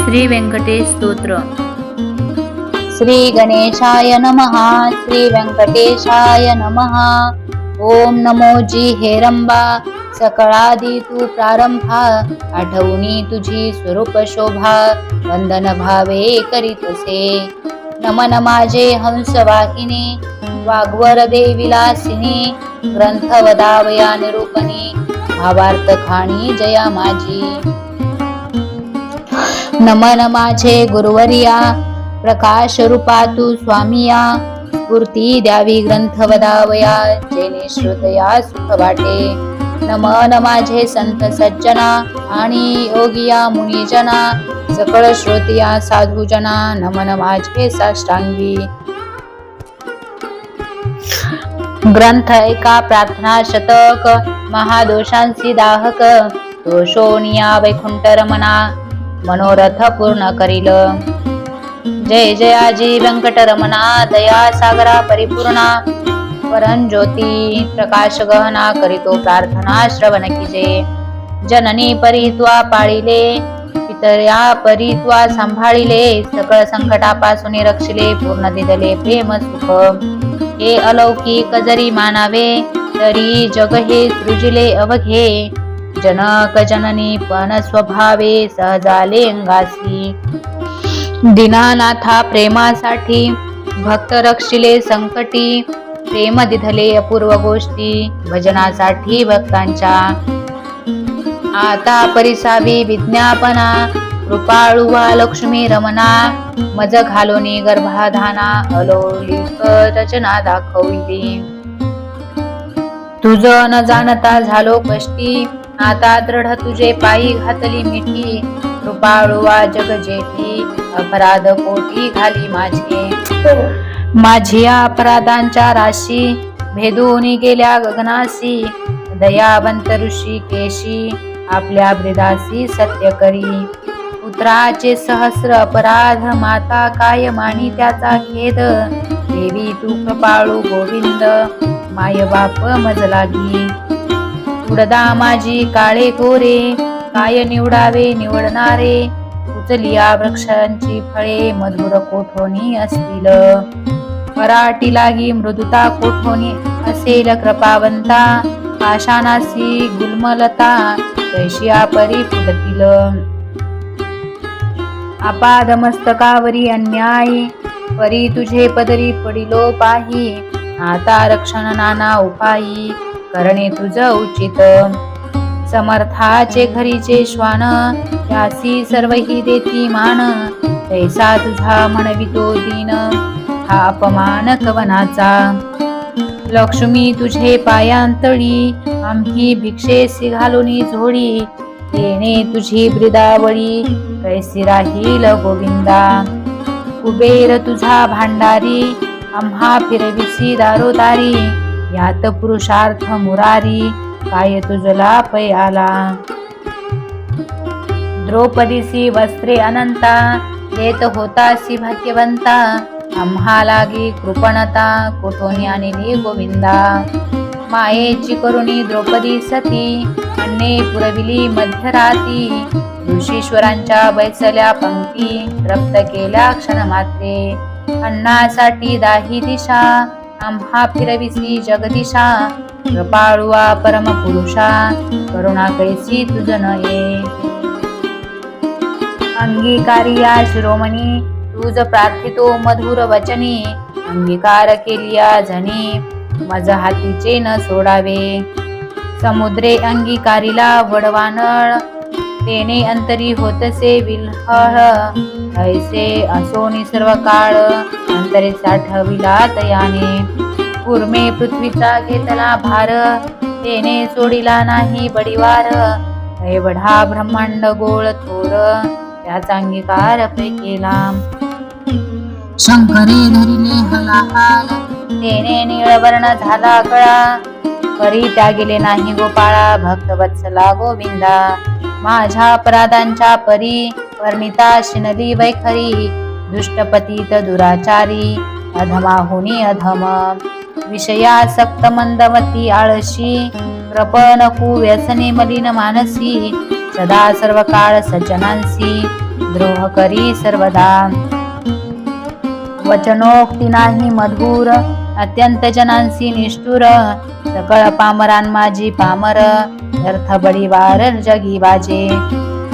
श्री व्यंकटेश स्तोत्र. श्री गणेशाय नमः. श्री व्यंकटेशाय नमः. ओम नमो जी हेरंबा, सकळादी तू प्रारंभा, आठवणी तुझी स्वरूप शोभा, वंदन भावे करीतसे. नमन माझे हंस वाहिनी, वाग्वर देविलासिनी, ग्रंथ वदावया निरूपणी, भावार्थ खाणी जया माझी. नमन माझे गुरुवर्या, प्रकाश रूपा तू स्वामिया, स्फूर्ती द्यावी ग्रंथ वदावया, जेणे श्रोतया सुख वाटे. नमन माझे संत सज्जना आणि योगिया मुनिजना, सकळ श्रोतिया साधुजना, नमन माझे साष्टांगी. ग्रंथ एका प्रार्थना शतक, महादोषांसी दाहक, दोषोनिया वैकुंठ रमणा, मनोरथ पूर्ण करील. जय जयाजी व्यंकटरमणा, दया सागरा परिपूर्णा, परंज्योती प्रकाश गहना, करीतो प्रार्थना श्रवण कीजे. जननी परित्वा पाळिले, पितऱ्या परित्वा सांभाळिले, सकळ संकटापासून रक्षिले, पूर्ण दिदले प्रेम सुख. हे अलौकिक जरी मानावे, तरी जग हे सृजिले अवघे, जनक जननी पण स्वभावे, सहजाले अंगासी. दीनानाथा प्रेमासाठी, भक्त रक्षिले संकटी, प्रेम दिधले अपूर्व गोष्टी, भजनासाठी भक्तांच्या. आता परिसावी विज्ञापना, कृपाळुवा लक्ष्मी रमणा, मज घालोनी गर्भाधाना, अलौकिक रचना दाखविली. तुझ न जाणता झालो कष्टी, आता दृढ तुझे पायी घातली मिठी, कृपाळुवा जग जेठी, अपराध पोटी घाली माझे. माझिया अपराधांच्या राशी, भेदून गेल्या गगनासी, दयावंत ऋषी केशी, आपल्या ब्रिदासी सत्य करी. पुत्राचे सहस्र अपराध, माता काय मानी त्याचा खेद, देवी तू कृपाळू गोविंद, माय बाप मज लागी. उडदा माझी काळे गोरे, काय निवडावे निवडणारे, उचलिया वृक्षांची फळे, मधुर कोठोनी असतील. पराटी लागी मृदुता कोठोनी असेल कृपावंता, पाषाणासी गुलमलता, कैशिया परी फुटतील. आपाद मस्तकावरी अन्याय, परी तुझे पदरी पडिलो पाही, आता रक्षण नाना उपायी, करणे तुझ उचित. समर्थाचे घरीचे श्वान, त्यासी सर्वही देती मान, तैसा तुझा म्हणवितो दीन, हा अपमान कवनाचा. लक्ष्मी तुझे पायांतळी, आम्ही भिक्षेसी घालुनी झोडी, येणे तुझी ब्रिदावळी, कैसी राहील गोविंदा. कुबेर तुझा भांडारी, आम्हा फिरविसी दारोदारी, यात पुरुषार्थ मुरारी, काय तुझला पै आला. द्रौपदीसी वस्त्रे अनंता, देत होतासी भाग्यवंता, आम्हा लागी कृपणता, कोठोनी आणली गोविंदा. मायेची करुणी द्रौपदी सती, अन्ने पुरविली मध्यराती, ऋषीश्वरांच्या बैसल्या पंक्ती, तृप्त केल्या क्षणमात्रे. अन्नासाठी दाही दिशा, आम्हा फिरविसी जगदिशा, कृपाळुवा परम पुरुषा, करुणा कैसी तुझ नये. अंगीकारिया शिरोमणी, तुझ प्रार्थितो मधुर वचनी, अंगीकार केलिया जनी, मज हातीचे न सोडावे. समुद्रे अंगीकारिला वडवानळ, तेने अंतरी होतसे विल्हळ, ऐसे असोनी सर्व काळ, अंतरे साठविला तयाने. कुर्मे पृथ्वीचा घेतला भार, तेने सोडिला नाही बडिवार, एवढा ब्रह्मांड गोळ थोर, त्याचा अंगीकार केला. शंकरे धरिले हलाहाल, तेने निळवर्ण झाला गळा, परी त्यागिले नाही गोपाळा, भक्त वत्सला गोविंदा. माझ्या अपराधांच्या परी, वर्णिता शिनली वैखरी, दुष्टपतीत दुराचारी, अधमाहुनी अधम. विषयासक्त मंदमती आळशी, कृपण कुव्यसने मलिन मानसी, सदा सर्व काळ सज्जनांसी, द्रोह करी सर्वदा. वचनोक्ती नाही मधुर, अत्यंत जनांसी निष्ठुर. सकळ पामरान माझी पामर, व्यर्थ बळीवार जगी बाजे.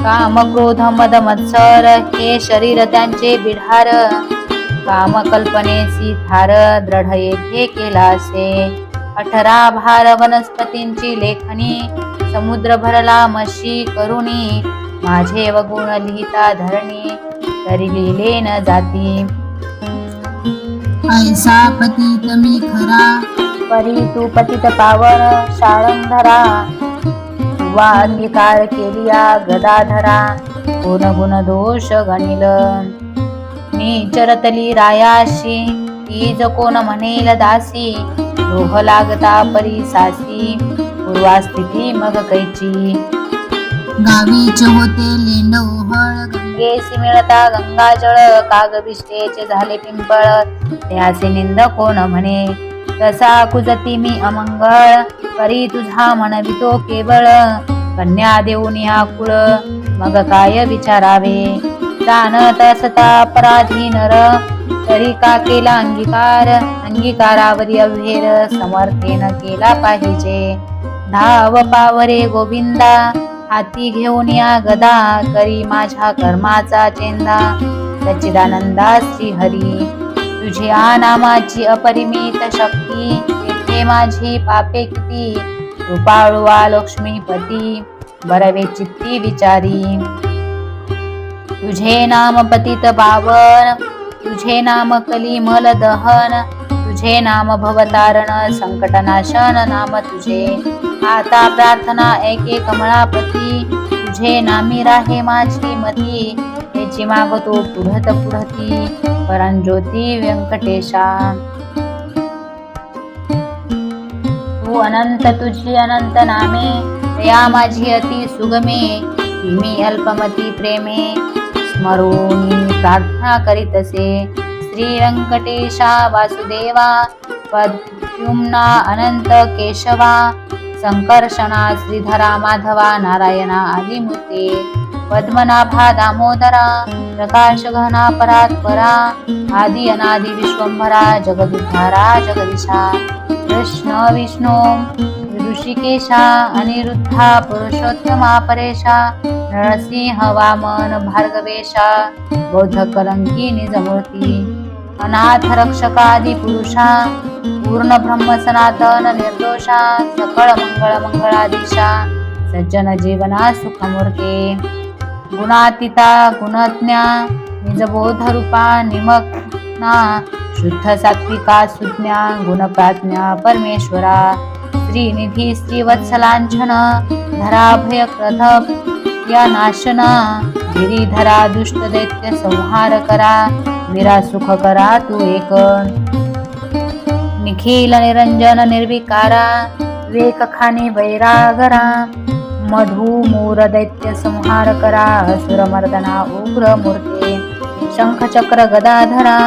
काम क्रोध मद मत्सर, हे शरीर त्यांचे बिढार. काम कल्पनेसी थार, दृढ येथे केलासे. 18 भार वनस्पतींची लेखणी, समुद्र भरला मशी करुणी. माझे वगुण लिहिता धरणी, तरी लिहिले न जाती. ऐसा पतित मी खरा, परी तू पतित पावन शाळंधरा. वा अंगीकार केलिया गदाधरा, कोण गुण दोष गणिल. नीचरतली रायाशी, तीज कोण म्हणेल दासी. लोह लागता परी सासी, पूर्वास्थिती मग कैची. गावीच होते लेंड ओहळ, गंगेसी मिळता गंगाजळ. कागविष्टेचे झाले पिंपळ, त्याचे निंद कोण म्हणे. तसा कुजती मी अमंगळ, परी तुझा म्हणवितो केवळ. कन्या देऊन या कुळ, मग काय विचारावे. जाणत असता अपराधी नर, तरी का केला अंगीकार. अंगीकारावरी अव्हेर, समर्थेन केला पाहिजे. धाव पावरे गोविंदा, हाती घेऊन या गदा. करी माझ्या कर्माचा चेंदा, सच्चिदानंदा श्री हरी. तुझ्या नामाची अपरिमित शक्ती, तेथे माझी पापे किती. कृपाळुवा लक्ष्मीपती, बरवे चित्ती विचारी. तुझे नाम पतित पावन, तुझे नाम कलिमल दहन. तुझे नाम भवतारण, संकटनाशन नाम तुझे. आता प्रार्थना ऐके कमळापती, तुझे नामी राहे माझी मती. त्याची मागतो पुढत पुढती, परांज्योती व्यंकटेशा. तू अनंत तुझी अनंत नामे, दया माझी अति सुगमे. मी अल्पमती प्रेमे, स्मरोनी प्रार्थना करीतसे. श्री व्यंकटेशा वासुदेवा, पद्युम्ना अनंत केशवा. संकर्षणा श्रीधरा माधवा, नारायणा आदिमूर्ते. पद्मनाभा दामोदरा, प्रकाश घना परात्परा. आदि अनादि विश्वंभरा, जगदुद्धारा जगदीशा. कृष्ण विष्णू ऋषिकेशा, अनिरुद्धा पुरुषोत्तमा परेशा. नरसिंह वामन भार्गवेशा, बौद्ध कलंकी निजमूर्ती. अनाथ रक्षकादि पुरुषा, पूर्ण ब्रह्म सनातन निर्दोषा. सकळ मंगळ मंगळाधीशा, सज्जन जीवना सुखमूर्ते. गुणातीता गुणज्ञा, निजबोध रूपा निमग्ना. शुद्ध सात्विका सुज्ञा, गुणप्राज्ञा परमेश्वरा. श्रीनिधी श्रीवत्सलांछन, धराभय क्रध या नाशना. गिरीधरा दुष्ट दैत्य संहार करा. वीरा सुख करा तू एक. निखिल निरंजन निर्विकारा, विवेक खानी वैरागरा. मधु मूर दैत्य संहार करा. असुर मर्दना उग्र मूर्ते. शंख चक्र गदाधरा,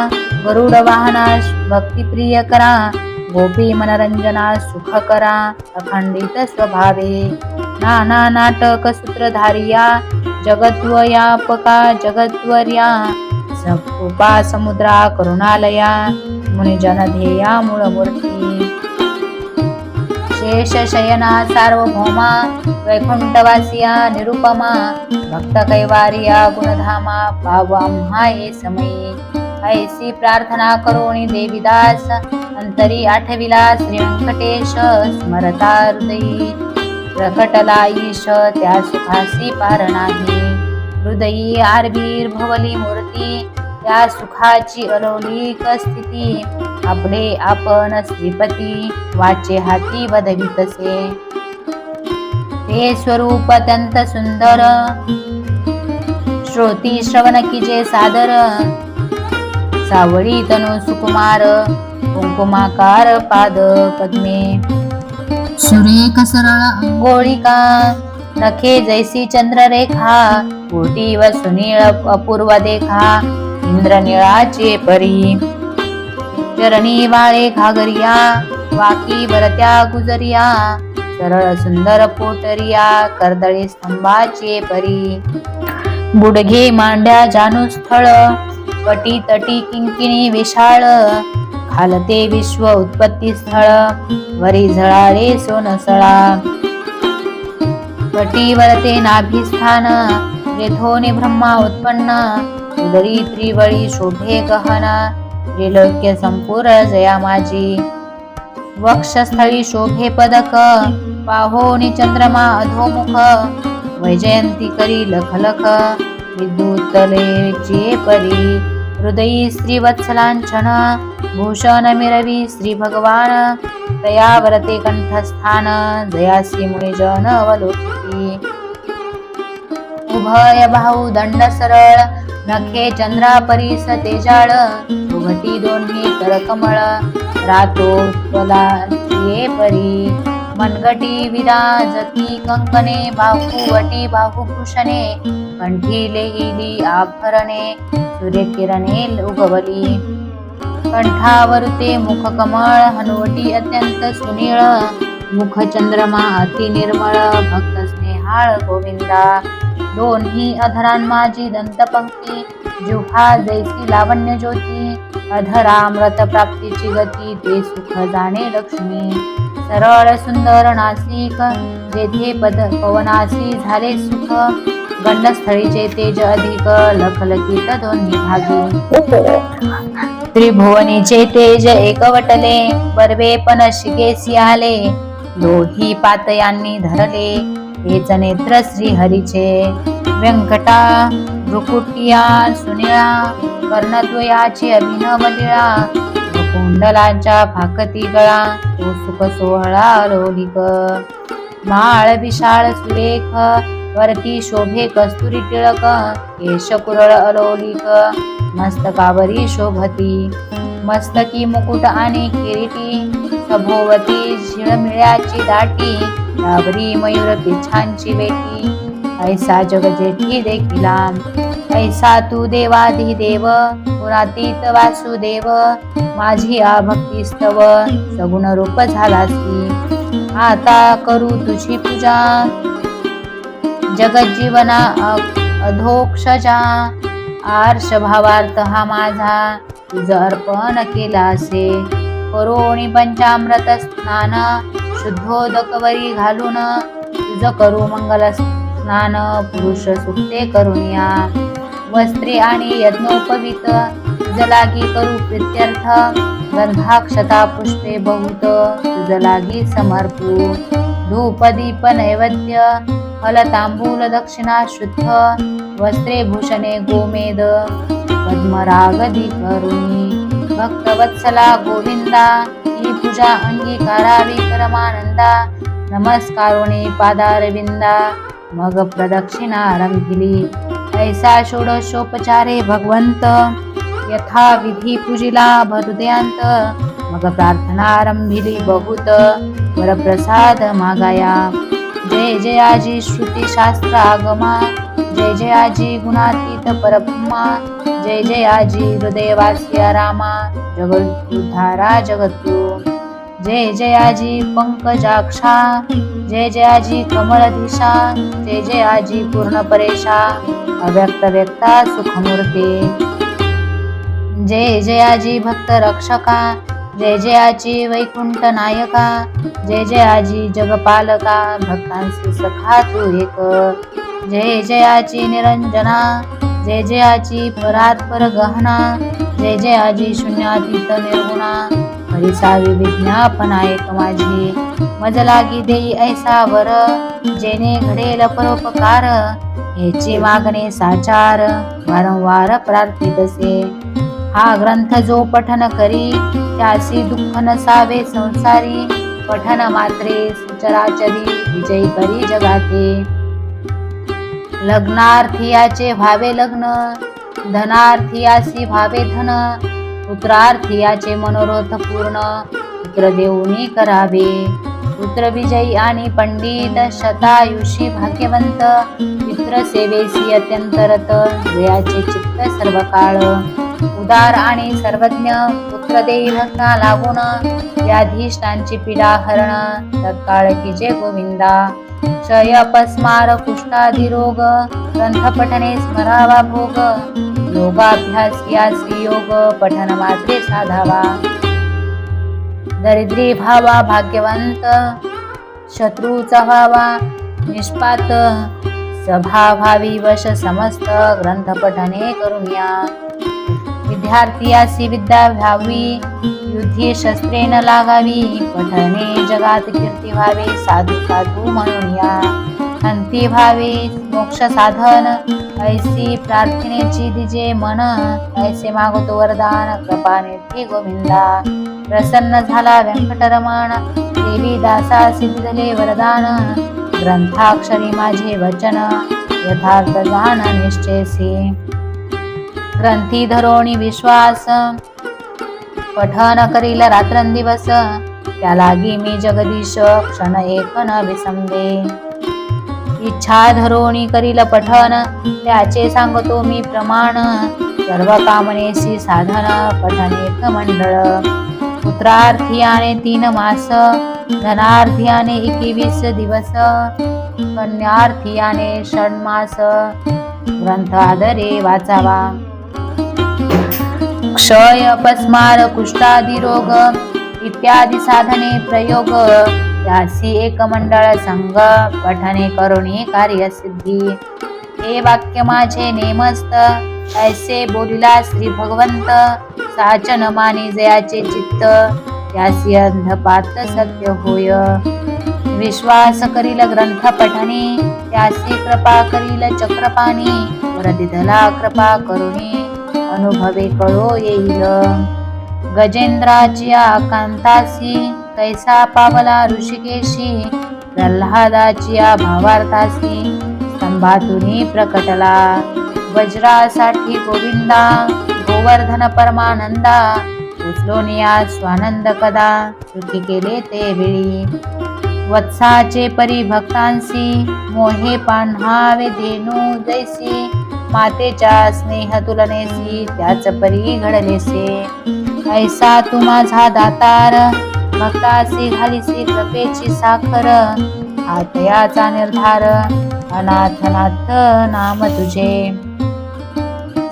गरुड वाहना भक्तिप्रिय करा. गोपी मनरंजना सुख करा, अखंडित स्वभावे. नाना नाटक सूत्रधारिया, जगद्व्यापका जगद्वर्या. कृपा समुद्रा करुणालया, मुनिजन ध्येया मूळमूर्ती. शेष शयना सार्वभौमा, वैकुंठवासिया निरुपमा. भक्त कैवारिया गुणधामा, पाव आम्हा ये समयी. ऐसी प्रार्थना करोनी देवीदास, अंतरी आठविला श्री व्यंकटेश. स्मरता हृदयी प्रकटला ईश, त्या सुखासी पार नाही. हृदयी आरबीर भवली मूर्ती, त्या सुखाची अलौकिक स्थिती. आपले आपण श्रीपती, वाचे हाती वदवितसे. ते स्वरूप अत्यंत सुंदर, श्रोती श्रवण कीजे सादर. सावळी तनु सुकुमार, कुंकुमाकार पाद पद्मे. सुरेख सरळ अंघोळिका, नखे जैसी चंद्ररेखा. कोटी व सुनीळ अपूर्व देखा, इंद्रनिळाचे परी. चरणी वाळे घागरिया, वाकी वरत्या गुजरिया. सरळ सुंदर पोटरिया, कर्दळी स्तंभाचे परी. बुडघे मांड्या जानू स्थळ, कटी तटी किंकिणी विशाळ, खालते विश्व उत्पत्ती स्थळ, वरी झळाळे सोनसळा. कटीवर ते नाभिस्थान, जेथोनी ब्रह्मा उत्पन्न, उदरी त्रिवळी शोभे गहन, त्रिलोक्य संपूर्ण जया माझी. वक्षस्थळी शोभे पदक, पाहोनी चंद्रमा अधोमुख, वैजयंती करी लखलख, विद्युतलेचे परी. हृदयी श्रीवत्सलांछन, भूषण मिरवी श्री भगवान, तयावरते कंठस्थान, जयासी मुनिजन अवलोकिती. उभय बाहू दंड सरळ, नखे चंद्रापरीस तेजाळ, उभती दोन्ही करकमळ, रातोत्पला परी. मनगटी विराजती कंकणे, बाहुवटी बाहुभूषणे, कंठी लेहिली आभरणे, सूर्यकिरणे उगवली. कंठावरुते मुख कमळ, हनुवटी अत्यंत सुनीळ, मुख चंद्रमा अति निर्मळ, भक्त स्नेहाळ गोविंदा. दोन्ही अधरान माझी दंतपंक्ती, जिव्हा जैसी लावण्य ज्योती, अधरामृत प्राप्तीची गती, ते सुख जाणे लक्ष्मी. सरळ सुंदर नासिक, जेथे पवनासी झाले सुख, गंडस्थळीचे तेज अधिक, लखलखीत दोन्ही भागी. त्रिभुवनीचे तेज एकवटले, बर्वे पण शिकेसी आले, दोही पातयांनी धरले, हेच नेत्र श्रीहरीचे. व्यंकटा भ्रुकुटिया सुनिळा, कर्णद्वयाची अभिनव लीळा, कुंडलांच्या फाकती गळा, तो सुख सोहळा अलोलिक. माळ विशाळ सुरेख, वरती शोभे कस्तुरी टिळक, केश कुरळ अलोलिक, मस्तकावरी शोभती. मस्तकी मुकुट आणि किरीटी, सभोवती झिळमिळ्याची दाटी, त्यावरी मयूर पिछांची वेटी, ऐसा जगजेठी देखिला. ऐसा तू देवाधिदेव, गुणातीत वासुदेव, माझी भक्ती स्तव, सगुण रूप झालासी. आता करू तुझी पूजा, जगज्जीवना अधोक्षजा, आर्ष भावार्थ हा माझा, तुझं अर्पण केला असे. करोणी पंचामृत स्नान, शुद्धोदक वरी घालून, तुझं करू मंगल स्नान, पुरुष सुक्ते करुनिया. वस्त्रे आणि यज्ञोपवीत, तुझ लागी करू प्रीत्यर्थ, गंधाक्षता पुष्पे बहुत, तुझ लागी समर्पू. धूप दीप नैवेद्य, फल तांबूल दक्षिणा शुद्ध, वस्त्रे भूषणे गोमेद, पद्मरागदी करुणी. भक्तवत्सला गोविंदा, ही पूजा अंगीकारावी परमानंदा, नमस्कारुणी पादारविंदा, मग प्रदक्षिणा रंभिली. ऐसा षोडशोपचारे भगवंत, यथा विधी पूजिला हृदयांत, मग प्रार्थना रंभिली बहुत, वरप्रसाद मागाया. जय जयाजी श्रुती शास्त्र आगमा, जय जयाजी गुणातीत परब्रह्मा, जय जयाजी हृदयवास्य रामा, जगद्धारा जगद्गुरु. जय जयाजी पंकजाक्षा, जय जयाजी कमलधीशा, जय जयाजी पूर्ण परेशा, अव्यक्त व्यक्ता सुखमूर्ते. जय जयाजी भक्त रक्षका, जय जयाजी वैकुंठ नायका, जय जयाजी जगपालका, भक्तांसी सखा तू एक. जय जयाजी निरंजना, जय जयाजी परात्पर गहना, जय जयाजी शून्यातीत निर्गुणा, हरिसावी विज्ञापना एक माझी. मज लागी देई ऐसा वर, जेने घडेल परोपकार, हेची मागणे साचार, वारंवार प्रार्थितसे. हा ग्रंथ जो पठन करी, त्यासी दुःख नसावे संसारी, पठन मात्रे सुचराचरी, विजयी करी जगाते. लग्नार्थियाचे भावे लग्न, धनार्थियासी भावे धन, पुत्रार्थियाचे मनोरथ पूर्ण, पुत्र देऊनी करावे. पुत्र विजयी आणि पंडित, शतायुषी भाग्यवंत, मित्र सेवेसी अत्यंत रत, जयाचे चित्त सर्व काळ. उदार आणि सर्वज्ञ, पुत्र देई भक्ता लागून, व्याधिष्टांची पीडा हरण, तत्काळ की जय गोविंदा. क्षय अपस्मार कुष्ठादी रोग ग्रंथ पठने स्मरावा भोग योगाभ्यास यासी योग पठन मात्रे साधावा दरिद्री भावा भाग्यवंत शत्रूचा व्हावा निष्पात सभाभावी वश समस्त ग्रंथ पठने करुण्या विद्यार्थी विद्या व्हावी युद्धी शस्त्रे न लागावी पठने जगात कीर्ती व्हावे साधू साधू म्हणून या अंती व्हावे मोक्ष साधन ऐसी प्रार्थनेची दिजे मन ऐसे मागतो वरदान कृपा निधी गोविंदा प्रसन्न झाला व्यंकटरमण देवी दासा सिद्धले वरदान ग्रंथाक्षरी माझे वचन यथार्थ जाण निश्चयसी ग्रंथी धरोणी विश्वास पठन करील रात्रंदिवस त्या लागी मी जगदीश क्षण एक न विसंदे इच्छा धरोणी करील पठन त्याचे सांगतो मी प्रमाण सर्व कामनेसी साधन पठन एक मंडळ पुत्रार्थीयाने 3 मास धनार्थीयाने 21 दिवस कन्यार्थीयाने 6 मास ग्रंथ आदरे वाचावा क्षय अपस्मार कुष्ठादी रोग इत्यादी साधने प्रयोग त्यासी एक मंडळ संघ पठने करुणी कार्यसिद्धी हे वाक्य माझे नेमस्त ऐसे बोलिला श्री भगवंत साचन मानी जयाचे चित्त त्यासी अंधपात सत्य होय विश्वास करील ग्रंथ पठने त्यासी कृपा करील चक्रपाणी वरदिधला कृपा करुणी अनुभवे कळो येईल गजेंद्राची आकांतासी कैसा पावला ऋषिकेशी प्रल्हादाची भावार्थासी स्तंभातुनी प्रकटला वज्रासाठी गोविंदा गोवर्धन परमानंदा उचलोनिया स्वानंद कदा सुखी केले ते वेळी वत्साचे परिभक्तांसी मोहे पान्हावे धेनू जैसी मातेच्या स्नेह तुलनेसी त्याच परी घडलेसे ऐसा तू माझा दातार भक्तासी घालीसी कृपेची साखर आतयाचा निर्धार अनाथनाथ नाम तुझे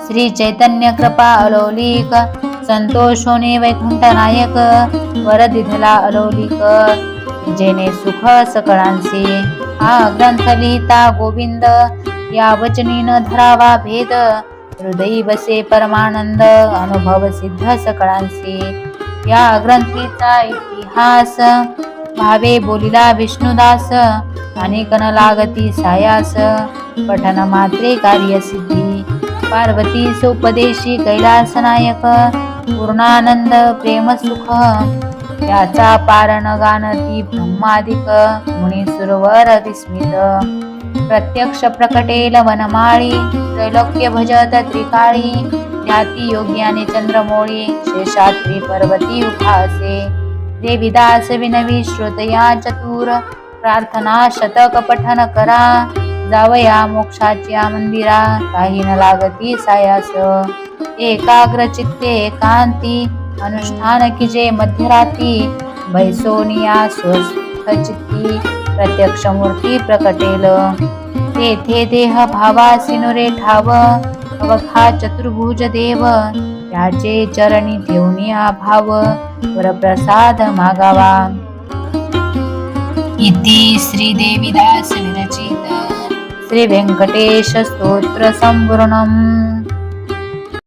श्री चैतन्य कृपा अलौलिक संतोषोने वैकुंठ नायक वरदिधला अलौलिक जेने सुख सकळांसी हा ग्रंथ लिहिता गोविंद या वचनी न धरावा भेद हृदयी बसे परमानंद अनुभव सिद्ध सकळांसी या ग्रंथीचा इतिहास भावे बोलिला विष्णुदास अनेक न लागती सायास पठन मात्रे कार्यसिद्धी पार्वती सोपदेशी कैलास नायक पूर्णानंद प्रेम सुख याचा पारण गानती ब्रह्मादिक मुनी सुरवर विस्मित प्रत्यक्ष प्रकटेल वनमाळी त्रैलोक्य भजत त्रिकाळी ध्याती योग्याने चंद्रमोळी शेषात्री पर्वती उभासे देवीदास विनवी श्रोतया चतुर प्रार्थना शतक पठन करा जावया मोक्षाच्या मंदिरा काही न लागती सायास एकाग्र चित्ते एकांती अनुष्ठान किजे मध्यराती बैसोनिया स्वस्थ चित्ती प्रत्यक्ष मूर्ती प्रकटेल तेथे देह भावासी नुरे ठाव अवघा चतुर्भुज देव त्याचे चरणी ठेवनिया भाव वरप्रसाद मागावा इति श्री देवीदास विरचित श्री व्यंकटेश स्तोत्र संपूर्णम।